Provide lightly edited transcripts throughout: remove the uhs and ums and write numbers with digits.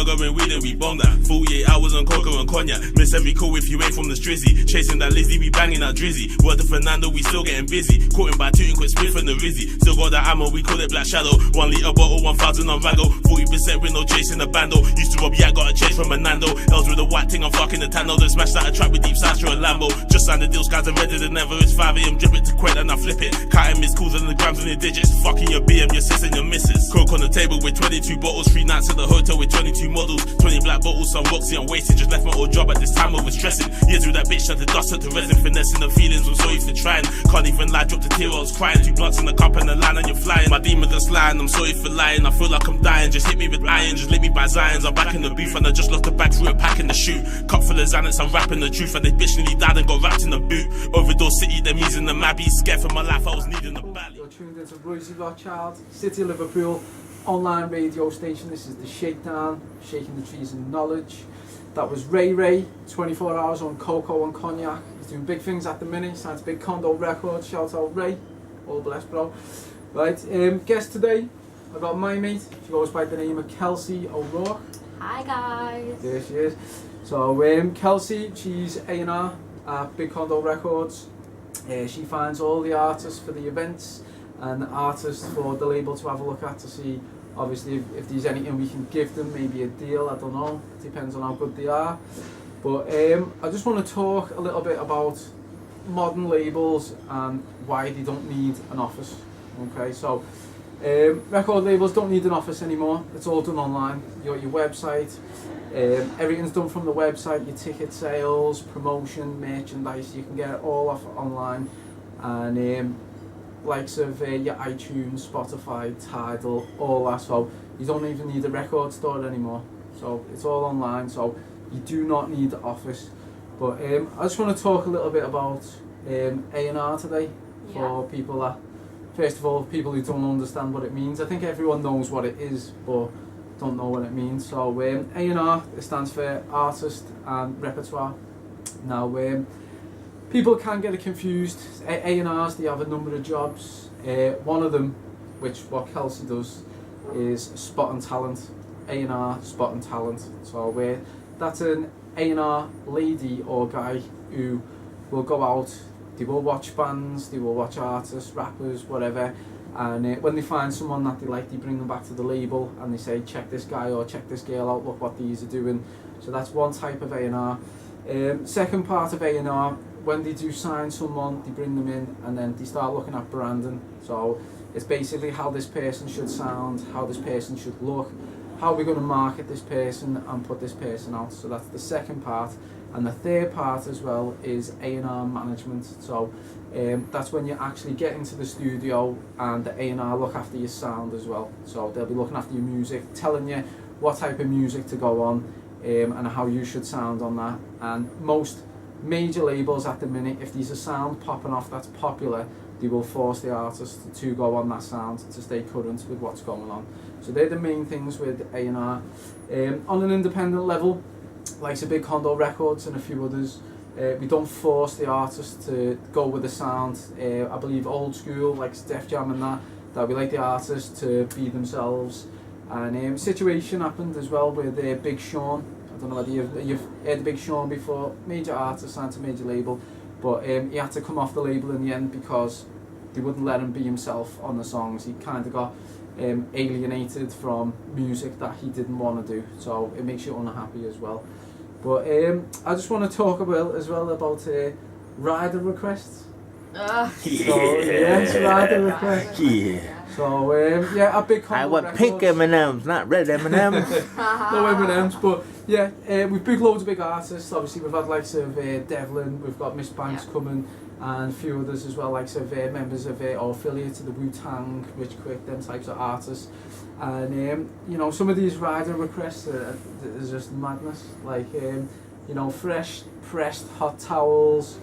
gaga and weed and we bong that. 48 hours on coca and cognac. Miss every call if you ain't from the strizzy. Chasing that Lizzie, we banging that drizzy. Word to Fernando, we still getting busy. Caught him by tooting quick Smith and the Rizzy. Still got that ammo, we call it Black Shadow. 1 litre bottle, 1,000 on Vago. 40% with no chasing the bando. Used to rob, yeah, got a chase from a Nando. Els with a white thing, I'm fucking the Tano. Then smash that a trap with deep sides through a Lambo. Just signed the deal, skies are redder than ever. It's 5 AM, drip it to Qued and I flip it. Cutting miss calls and the grams and the digits. Fucking your BM, your sis and your missus. Coke on the table with 22 bottles. 3 nights at the hotel with 22 models. 20 black bottles, some Roxy, I'm wasted. Just left my old job at this time, over stressing. Years with that bitch, turned to dust, turned to resin. Finessing the feelings, I'm sorry for trying. Can't even lie, drop the tear, I was crying. 2 blunts in the cup and the line and you're flying. My demons are lying, I'm sorry for lying. I feel like I'm dying, just hit me with iron. Just lit me by Zions, I'm back in the booth. And I just lost the bag through a pack in the shoot. Cup full of Xanax, I'm rapping the truth. And they bitch nearly died and got wrapped in the boot. Overdose City, them using the Mabby. Scared for my life, I was needing the bally. You're tuned into Royzy Rothschild, City of Liverpool, online radio station. This is the Shakedown, shaking the trees in knowledge. That was Ray, 24 hours on cocoa and cognac. He's doing big things at the minute, signs big condo records. Shout out Ray, all blessed bro. Right, guest today, I got my mate. She goes by the name of Kelsi O'Rourke. Hi guys. There she is. So Kelsy, she's A&R at Big Condo Records. She finds all the artists for the events and artists for the label to have a look at to see, obviously, if there's anything we can give them, maybe a deal, I don't know, depends on how good they are. But I just want to talk a little bit about modern labels and why they don't need an office. Okay, so record labels don't need an office anymore, it's all done online. You got your website, everything's done from the website, your ticket sales, promotion, merchandise, you can get it all off online. And likes of your iTunes, Spotify, Tidal, all that, so you don't even need a record store anymore. So it's all online, so you do not need the office. But I just want to talk a little bit about A&R today for people that, first of all, people who don't understand what it means. I think everyone knows what it is, but don't know what it means. So A&R, it stands for Artist and Repertoire. Now people can get it confused. A&Rs, they have a number of jobs. One of them, which what Kelsy does, is spotting talent. A&R, spotting talent. So that's an A&R lady or guy who will go out, they will watch bands, they will watch artists, rappers, whatever, and when they find someone that they like, they bring them back to the label and they say, check this guy or check this girl out, look what these are doing. So that's one type of A&R. Second part of A&R, when they do sign someone, they bring them in and then they start looking at branding. So it's basically how this person should sound, how this person should look, how we're going to market this person and put this person out. So that's the second part. And the third part as well is A&R management. So that's when you actually get into the studio and the A&R look after your sound as well. So they'll be looking after your music, telling you what type of music to go on and how you should sound on that. And most major labels at the minute, if there's a sound popping off that's popular, they will force the artist to go on that sound to stay current with what's going on. So they're the main things with A&R. On an independent level, like Big Condo Records and a few others, we don't force the artist to go with the sound. I believe old school, like Def Jam and that we like the artist to be themselves. And situation happened as well with Big Sean. I don't know whether you've heard Big Sean before, major artist, signed to a major label, but he had to come off the label in the end because they wouldn't let him be himself on the songs. He kind of got alienated from music that he didn't want to do, so it makes you unhappy as well. But I just want to talk about rider requests. Yes, rider requests. Yeah. So a Big Condo I want Records. pink M&Ms, not red M&Ms. No M&Ms, but yeah, we've booked loads of big artists. Obviously, we've had likes of Devlin, we've got Miss Banks coming, and a few others as well, likes of members of or affiliates of the Wu-Tang, Rich Quick, them types of artists. And you know, some of these rider requests is just madness. Like fresh pressed hot towels,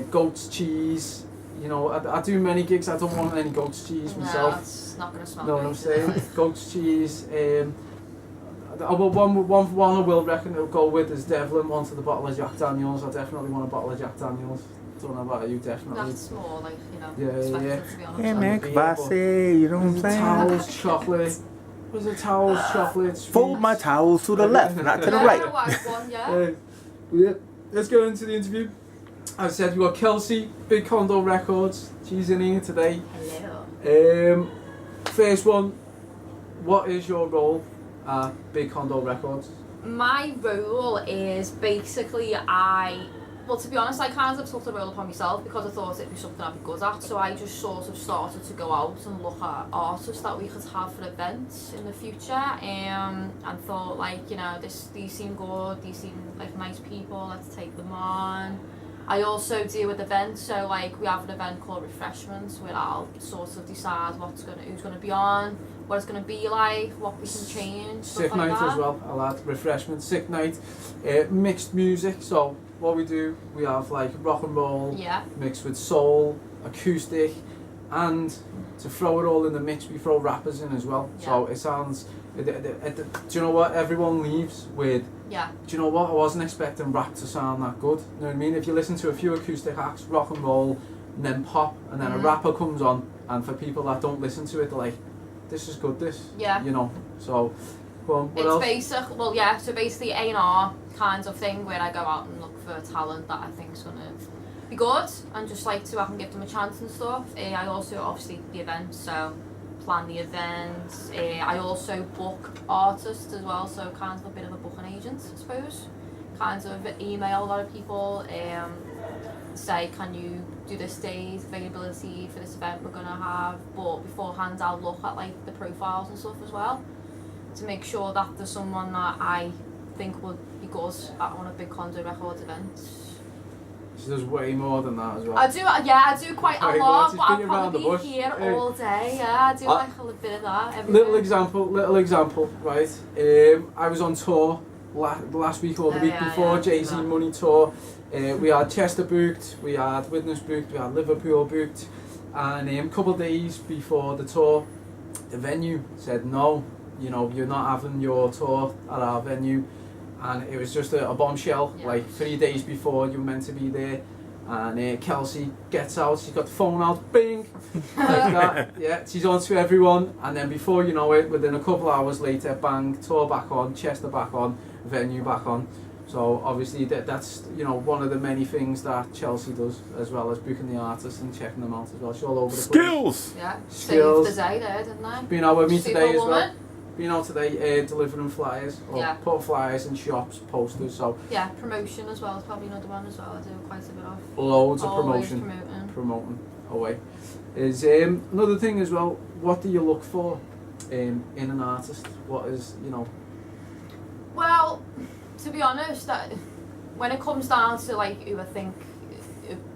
goat's cheese. You know, I do many gigs, I don't want any goat's cheese myself. No, it's not going to smell know what I'm saying? Goat's cheese. One I will reckon it'll go with is Devlin wanted a bottle of Jack Daniels. I definitely want a bottle of Jack Daniels. Don't know about you, definitely. That's more like, Yeah. to be honest. Yeah, man, Kvasi, you know what I'm saying? Towels, chocolate, Was it towels, chocolates? Fold my towels to the left, not to the right. One, yeah. Yeah. Let's go into the interview. As I said, we've got Kelsy, Big Condo Records. She's in here today. Hello. First one, what is your role at Big Condo Records? My role is basically well, to be honest, I kind of took the role upon myself because I thought it'd be something I'd be good at. So I just sort of started to go out and look at artists that we could have for events in the future, and thought like, you know, these seem good, these seem like nice people, let's take them on. I also deal with events, so like we have an event called Refreshments where I'll sort of decide who's gonna be on, what it's gonna be like, what we can change, stuff Sick like night that. as well, I'll add refreshment, sick night, mixed music. So what we do, we have like rock and roll mixed with soul, acoustic, and to throw it all in the mix, we throw rappers in as well. Yeah. So it sounds, do you know what, everyone leaves with, do you know what, I wasn't expecting rap to sound that good. You know what I mean? If you listen to a few acoustic acts, rock and roll, and then pop, and then a rapper comes on, and for people that don't listen to it, they're like, this is good, this. Yeah. You know, so, go on, what It's else? basic, well yeah, so basically A&R kind of thing where I go out and look for talent that I think is going to be good and just like to I can give them a chance and stuff. I also obviously the events, so plan the events. I also book artists as well, so kind of a bit of a booking agent, I suppose. Kind of email a lot of people, say can you do this day's availability for this event we're going to have, but beforehand I'll look at like the profiles and stuff as well to make sure that there's someone that I think would be good at one of Big Condo Records events. So there's way more than that as well. I do quite a Right, lot, let's but just I'll beat around the probably bush. be here Hey. all day. Yeah, I do like a little bit of that every Little day. example, right? I was on tour last week or the week before, Jay-Z yeah. Money Tour. We had Chester booked, we had Witness booked, we had Liverpool booked, and a couple of days before the tour, the venue said no, you know, you're not having your tour at our venue, and it was just a bombshell. Yeah. Like 3 days before you were meant to be there, and Kelsy gets out, she's got the phone out, bing, like that. Yeah, she's on to everyone, and then before you know it, within a couple hours later, bang, tour back on, Chester back on, venue back on. So obviously that's, you know, one of the many things that Chelsea does, as well as booking the artists and checking them out as well. She's all over the place. Skills! Yeah, Skills. saved the day there, didn't I? Been out with me today as well. Superwoman. Been out today delivering flyers, or put flyers in shops, posters, so Yeah, promotion as well is probably another one as well. I do quite a bit of. loads of Always promoting away. Is another thing as well, what do you look for in an artist? What is, you know? Well, to be honest, when it comes down to like who I think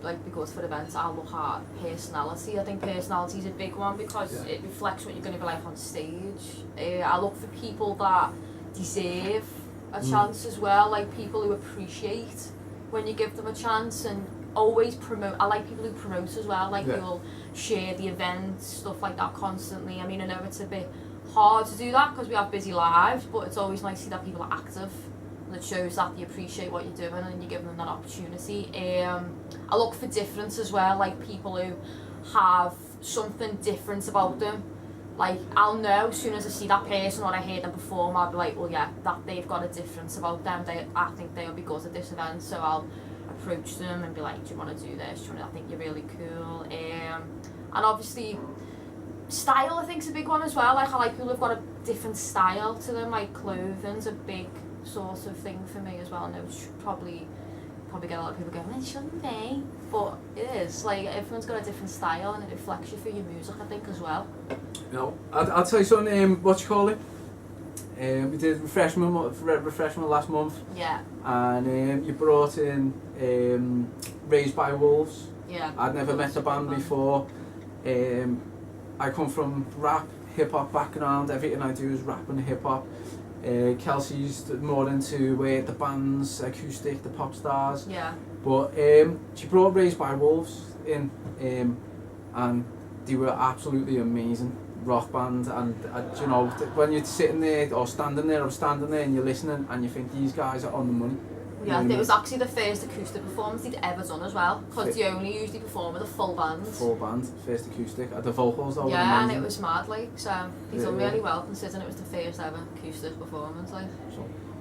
like because for events, I'll look at personality. I think personality is a big one because it reflects what you're going to be like on stage. I look for people that deserve a chance as well, like people who appreciate when you give them a chance and always promote. I like people who promote as well, like who will share the event, stuff like that constantly. I mean, I know it's a bit hard to do that because we have busy lives, but it's always nice to see that people are active. And it shows that you appreciate what you're doing and you're giving them that opportunity. I look for difference as well, like people who have something different about them. Like I'll know as soon as I see that person or I hear them perform, I'll be like, well yeah, that they've got a difference about them. I think they'll be good at this event, so I'll approach them and be like, do you want to do this? I think you're really cool. And obviously style I think is a big one as well. Like I like people who've got a different style to them, like clothing's a big sort of thing for me as well. I know it's probably get a lot of people going, it shouldn't be, but it is. Like everyone's got a different style and it reflects you through your music I think as well. No, I'll tell you something, what you call it? We did refreshment last month. Yeah. And you brought in Raised by Wolves. Yeah. I'd never met the band before. I come from rap, hip hop background. Everything I do is rap and hip hop. Kelsey's more into the bands, acoustic, the pop stars. Yeah. But she brought Raised by Wolves in, and they were absolutely amazing rock band. And you know, when you're sitting there or standing there, and you're listening, and you think these guys are on the money. Yeah, it was actually the first acoustic performance he'd ever done as well, because they only usually perform with a full band. Full band, first acoustic. At the vocals though. Yeah, and it was mad, like, so he's done really well considering it was the first ever acoustic performance, like.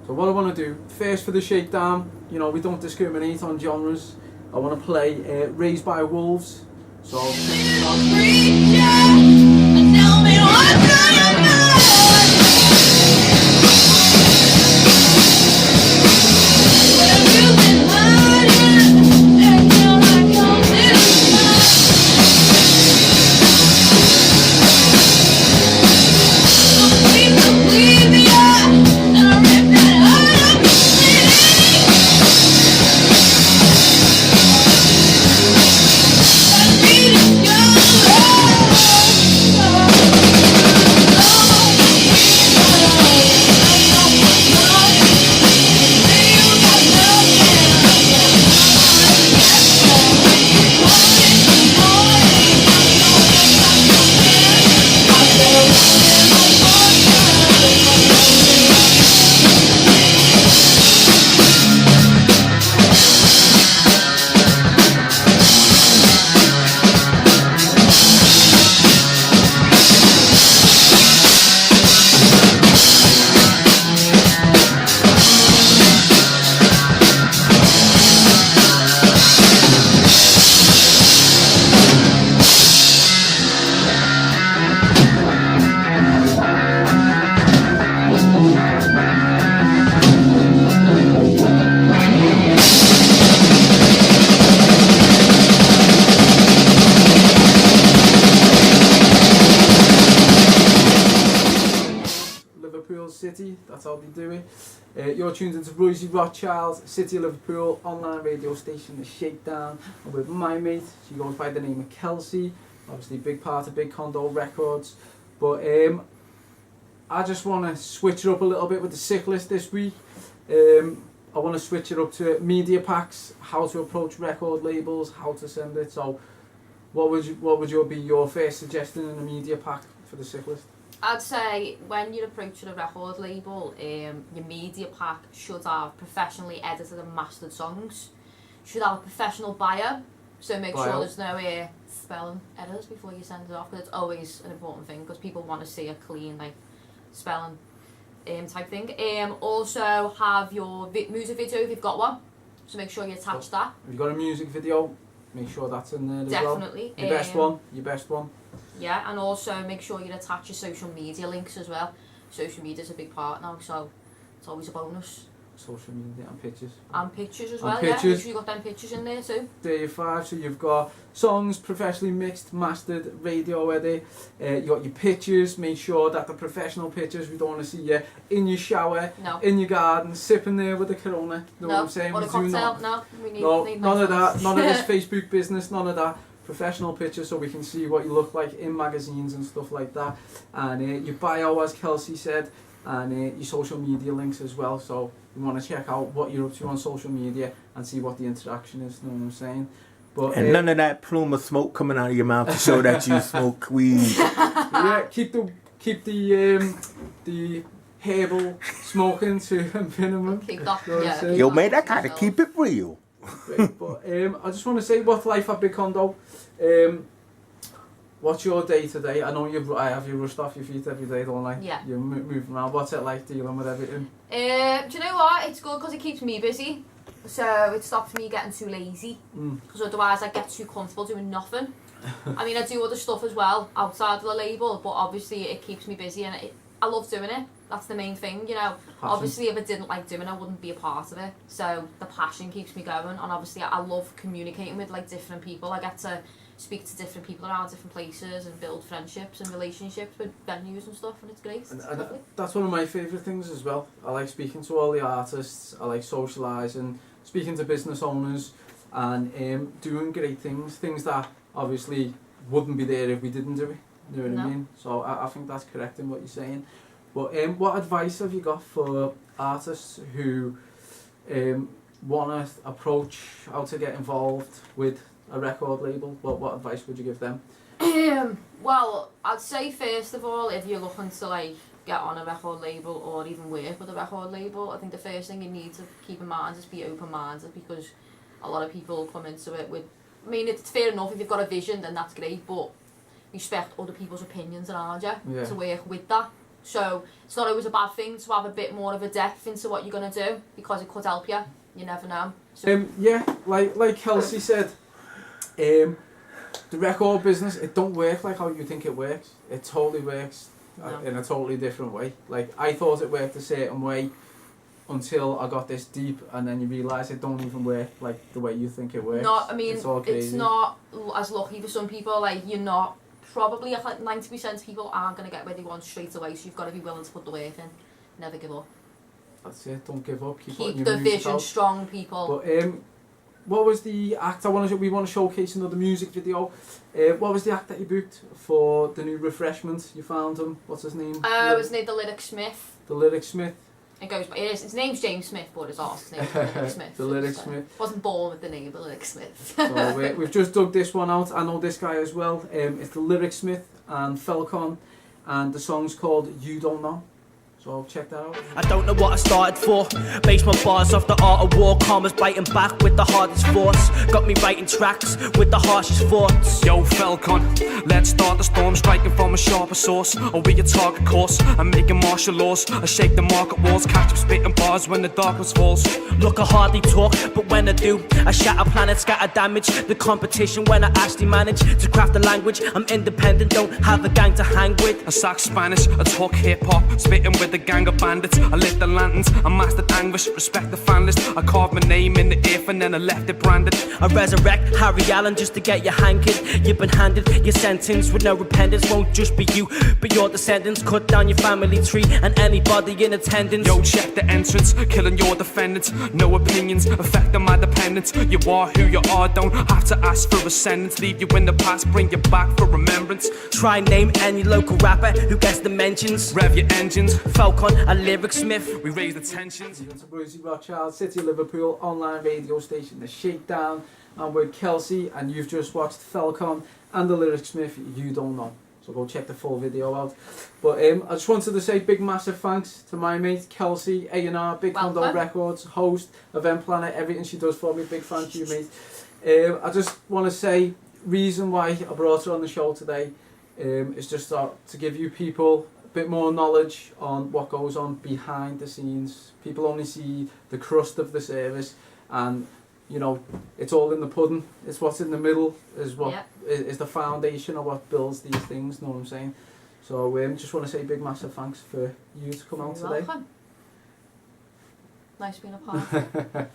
So what I want to do, first for the Shakedown, you know, we don't discriminate on genres. I want to play Raised by Wolves. So I'll City, that's how they do it. You're tuned into Royzy Rothschild, City of Liverpool, online radio station, The Shakedown. I'm with my mate, she goes by the name of Kelsy, obviously big part of Big Condo Records. But I just want to switch it up a little bit with the sick list this week. I want to switch it up to media packs, how to approach record labels, how to send it. So what would be your first suggestion in a media pack for the sick list? I'd say when you're approaching a record label, your media pack should have professionally edited and mastered songs. Should have a professional bio, so make sure there's no spelling errors before you send it off, because it's always an important thing, because people want to see a clean spelling type thing. Also have your music video if you've got one, so make sure you attach that. If you've got a music video, make sure that's in there as Definitely. Well. Your best one. Yeah, and also make sure you attach your social media links as well. Social media is a big part now, so it's always a bonus. Social media and pictures. And pictures as well, yeah. Make sure you've got them pictures in there too. There you five, so you've got songs professionally mixed, mastered, radio edit. You got your pictures, make sure that the professional pictures, we don't want to see you in your shower, in your garden, sipping there with a Corona. Know what I'm saying? Or a cocktail, no. We need none of that, none of this Facebook business, none of that. Professional pictures so we can see what you look like in magazines and stuff like that. And your bio, as Kelsey said, and your social media links as well. So we want to check out what you're up to on social media and see what the interaction is, you know what I'm saying? But, and none of that plume of smoke coming out of your mouth to show that you smoke weed. Yeah, keep the herbal smoking to a minimum. Keep that, Yo, mate, I gotta keep it real. Great, but I just want to say, what's life at Big Condo? What's your day today? I know I have you rushed off your feet every day, don't I? Yeah. You're moving around. What's it like dealing with everything? Do you know what? It's good because it keeps me busy. So it stops me getting too lazy. Because otherwise I get too comfortable doing nothing. I mean, I do other stuff as well outside of the label, but obviously it keeps me busy and I love doing it. That's the main thing, you know. Passion. Obviously, if I didn't like doing it, I wouldn't be a part of it. So the passion keeps me going, and obviously I love communicating with different people. I get to speak to different people around different places and build friendships and relationships with venues and stuff, and it's great. And that's one of my favourite things as well. I like speaking to all the artists. I like socialising, speaking to business owners, and doing great things that obviously wouldn't be there if we didn't do it. You know what I mean? So I think that's correct in what you're saying. But what advice have you got for artists who want to approach how to get involved with a record label? What advice would you give them? Well, I'd say first of all, if you're looking to get on a record label or even work with a record label, I think the first thing you need to keep in mind is be open-minded, because a lot of people come into it with, I mean, it's fair enough if you've got a vision, then that's great, but respect other people's opinions around you to work with that. So it's not always a bad thing to have a bit more of a depth into what you're going to do, because it could help you. You never know. So yeah, like Kelsey said, the record business, it don't work like how you think it works. It totally works in a totally different way. Like, I thought it worked a certain way until I got this deep, and then you realise it don't even work like the way you think it works. I mean, it's not as lucky for some people. Like, you're not, probably like 90% of people aren't going to get where they want straight away, so you've got to be willing to put the work in. Never give up. That's it, don't give up. Keep the vision out. Strong, people. But what was the act we want to showcase another music video? What was the act that you booked for the new refreshment? You found him. What's his name? His name, the Lyric Smith. The Lyric Smith. It goes. His name's James Smith, but his artist's name is Lyric Smith. The Lyric Smith. Wasn't born with the name, the Lyric Smith. So we've just dug this one out. I know this guy as well. It's the Lyric Smith and Falcon, and the song's called You Don't Know. So check that out. I don't know what I started for. Base my bars off the art of war. Karma's biting back with the hardest force. Got me writing tracks with the harshest thoughts. Yo, Falcon, let's start the storm. Striking from a sharper source. Are we a target course? I'm making martial laws. I shake the market walls. Catch them spitting bars when the darkness falls. Look, I hardly talk, but when I do, I shatter planets, scatter damage. The competition when I actually manage to craft a language. I'm independent, don't have a gang to hang with. I sack Spanish, I talk hip-hop. Spitting with the gang of bandits. I lit the lanterns, I mastered anguish. Respect the fan list, I carved my name in the earth and then I left it branded. I resurrect Harry Allen just to get your hankered. You've been handed your sentence with no repentance. Won't just be you, but your descendants. Cut down your family tree and anybody in attendance. Yo, check the entrance, killing your defendants. No opinions, affecting my dependence. You are who you are, don't have to ask for ascendance. Leave you in the past, bring you back for remembrance. Try name any local rapper who gets the mentions. Rev your engines, Falcon, a Lyric Smith. we raise the tensions. It's Royzy Rothschild, City of Liverpool, online radio station, The Shakedown. I'm with Kelsey, and you've just watched Falcon and the Lyric Smith, You Don't Know. So go check the full video out. But I just wanted to say big massive thanks to my mate Kelsey, A&R, Big Condo Records, host, event planner, everything she does for me. Big thank you, mate. I just want to say, reason why I brought her on the show today is just to give you people a bit more knowledge on what goes on behind the scenes. People only see the crust of the service, and you know, it's all in the pudding. It's what's in the middle is what is the foundation of what builds these things. Know what I'm saying? So just want to say big massive thanks for you to come out today. Welcome. Nice being a part.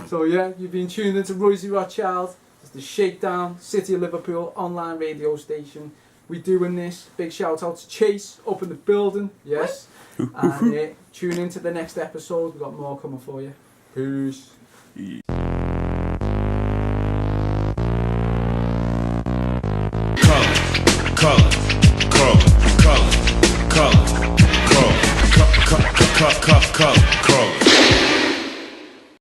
So yeah, you've been tuned into Royzy Rothschild. It's the Shakedown, City of Liverpool online radio station. We're doing this. Big shout out to Chase up in the building. Yes. And tune into the next episode. We've got more coming for you. Peace. Color.